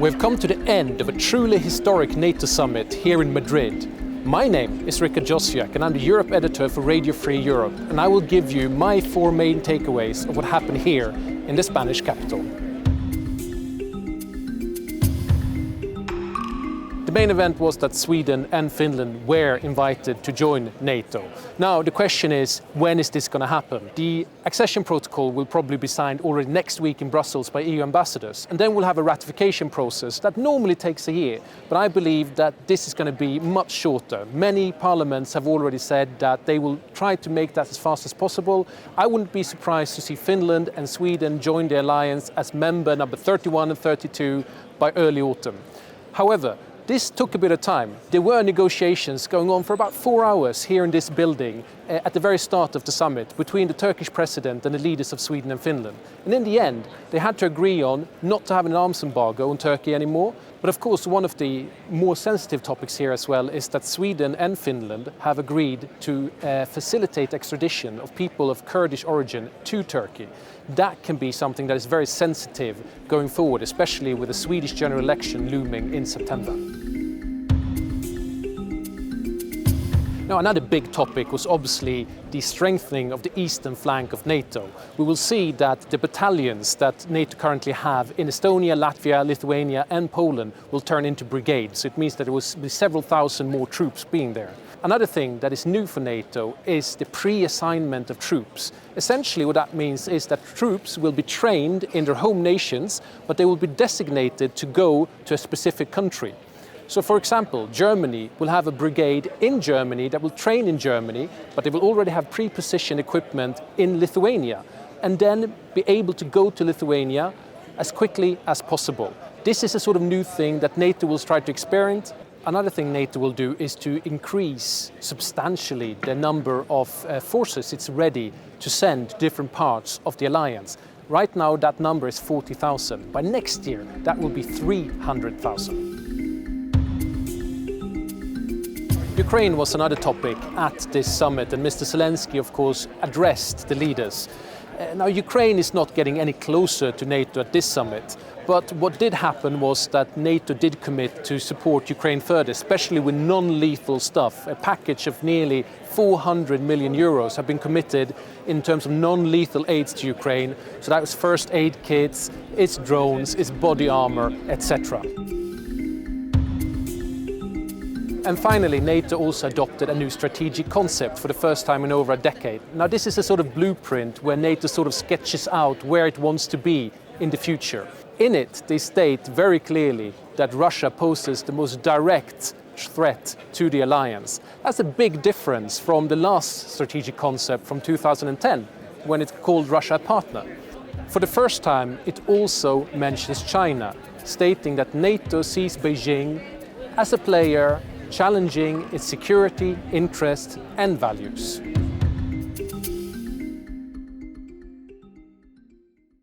We've come to the end of a truly historic NATO summit here in Madrid. My name is Rikard Jozwiak and I'm the Europe editor for Radio Free Europe, and I will give you my 4 main takeaways of what happened here in the Spanish capital. The main event was that Sweden and Finland were invited to join NATO. Now the question is, when is this going to happen? The accession protocol will probably be signed already next week in Brussels by EU ambassadors, and then we'll have a ratification process that normally takes a year. But I believe that this is going to be much shorter. Many parliaments have already said that they will try to make that as fast as possible. I wouldn't be surprised to see Finland and Sweden join the alliance as member number 31 and 32 by early autumn. However, this took a bit of time. There were negotiations going on for about 4 hours here in this building at the very start of the summit between the Turkish president and the leaders of Sweden and Finland. And in the end, they had to agree on not to have an arms embargo on Turkey anymore. But of course, one of the more sensitive topics here as well is that Sweden and Finland have agreed to facilitate extradition of people of Kurdish origin to Turkey. That can be something that is very sensitive going forward, especially with the Swedish general election looming in September. Now, another big topic was obviously the strengthening of the eastern flank of NATO. We will see that the battalions that NATO currently have in Estonia, Latvia, Lithuania and Poland will turn into brigades. So it means that there will be several thousand more troops being there. Another thing that is new for NATO is the pre-assignment of troops. Essentially what that means is that troops will be trained in their home nations, but they will be designated to go to a specific country. So for example, Germany will have a brigade in Germany that will train in Germany, but they will already have pre-positioned equipment in Lithuania and then be able to go to Lithuania as quickly as possible. This is a sort of new thing that NATO will try to experiment. Another thing NATO will do is to increase substantially the number of forces it's ready to send to different parts of the alliance. Right now that number is 40,000. By next year that will be 300,000. Ukraine was another topic at this summit, and Mr. Zelensky, of course, addressed the leaders. Now, Ukraine is not getting any closer to NATO at this summit, but what did happen was that NATO did commit to support Ukraine further, especially with non-lethal stuff. A package of nearly 400 million euros have been committed in terms of non-lethal aids to Ukraine. So that was first aid kits, its drones, its body armor, etc. And finally, NATO also adopted a new strategic concept for the first time in over a decade. Now, this is a sort of blueprint where NATO sort of sketches out where it wants to be in the future. In it, they state very clearly that Russia poses the most direct threat to the alliance. That's a big difference from the last strategic concept from 2010, when it called Russia a partner. For the first time, it also mentions China, stating that NATO sees Beijing as a player challenging its security, interests and values.